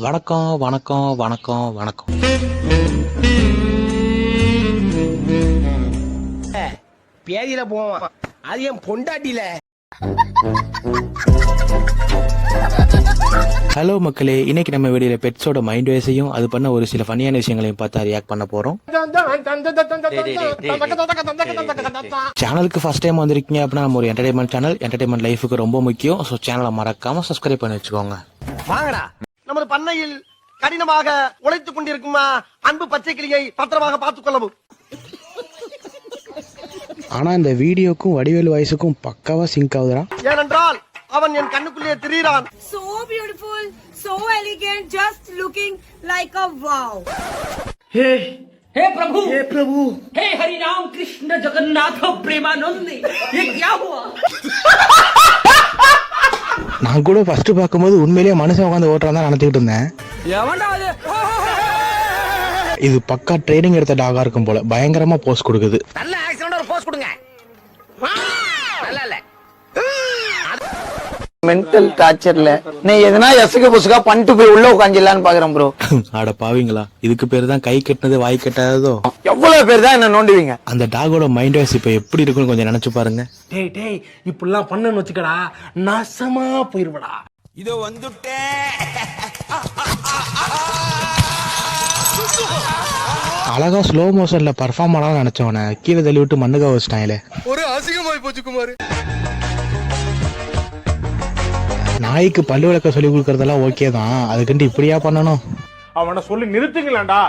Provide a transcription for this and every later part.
வணக்கம் வணக்கம் வணக்கம் வணக்கம். பேதியில போவான், அது என் பொண்டாட்டில. ஹலோ மக்களே, இன்னைக்கு நம்ம வீடியோல பெட்ஸோட மைண்ட் வேஸையும் அது பண்ண ஒரு சில ஃபன்னியான விஷயங்களையும் பார்த்தா ரியாக்ட் பண்ண போறோம். சேனலுக்கு ஃபர்ஸ்ட் டைம் வந்திருக்கீங்க அப்படின்னா நம்ம ஒரு என்டர்டைன்மெண்ட் சேனல். என்டர்டைன்மெண்ட் லைஃபுக்கு ரொம்ப முக்கியம். ஸோ சேனலை மறக்காம சப்ஸ்கிரைப் பண்ணி வச்சுக்கோங்க. வாங்கடா, நமது பண்ணையில் கடினமாக உழைத்துக் கொண்டிருக்குமா அன்பு பச்சை கிளியை பத்திரமாக பார்த்துக் கொள்ளவும். ஆனா இந்த வீடியோக்கும் வடிவேலு வயசுக்கும் பக்காவா சிங்க் ஆகுதுடா. ஏனென்றால் அவன் என் கண்ணுக்குள்ளே திரியிறான். So beautiful, so elegant, just looking like a wow. हे प्रभु हे हरि राम कृष्ण जगन्नाथ प्रेमानंद, ये क्या हुआ? நான் கூட ஃபர்ஸ்ட் பார்க்கும்போது உண்மையிலேயே மனுஷன் உட்காந்து ஓட்டுறான் தான் நினைச்சிட்டு இருந்தேன். இது பக்கா ட்ரைனிங் எடுத்த டாகா இருக்கும் போல. பயங்கரமா போஸ் கொடுக்குது. நல்ல ஆக்சிடென்ட் ஒரு போஸ் கொடுங்க. நல்ல இல்ல மென்டல் டார்ச்சர்ல நீ எதனா எசுக்கு புசுக்கா பண்ணிட்டு போய் உள்ள உட்காந்துலான்னு பாக்குறேன் ப்ரோ. ஆட பாவீங்களா, இதுக்கு பேரு தான் கை கட்டினது வாய் கட்டாததோ. எவ்வளவு பேர் தான் என்ன நோண்டுவீங்க. அந்த டாகோட மைண்ட் வாய்ஸ் இப்ப எப்படி இருக்குன்னு கொஞ்சம் நினைச்சு பாருங்க. டேய் டேய், இப்படிலாம் பண்ணன்னு வச்சுக்கடா, நாசமா போயிருவடா. இதோ வந்துட்டேன். அழகா ஸ்லோ மோஷன்ல பர்ஃபார்ம் பண்ணலாம் நினைச்சவன கீழே தள்ளி விட்டு மண்ணுக வச்சிட்டாங்களே. ஒரு அசிங்கமாய் போச்சு குமார். நாய்க்கு பல்லு விளக்க சொல்லி கொடுக்கறதெல்லாம் ஓகே தான், அதுக்குன்ட்டு இப்படியா பண்ணணும்? அவனை சொல்லி நிறுத்துங்களேன்டா.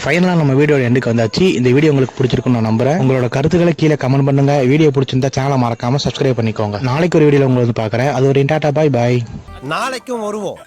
ஃபைனலா நம்ம வீடியோட எண்டுக்கு வந்தாச்சு. இந்த வீடியோ உங்களுக்கு பிடிச்சிருக்குன்னு நான் நம்புறேன். உங்களோட கருத்துக்களை கீழே கமெண்ட் பண்ணுங்க. வீடியோ பிடிச்சிருந்தா சேனலை மறக்காம சப்ஸ்கிரைப் பண்ணிக்கோங்க. நாளைக்கு ஒரு வீடியோல உங்களை வந்து பாக்குறேன். அது ஒரு டாடா, பாய் பாய். நாளைக்கும் வருவோம்.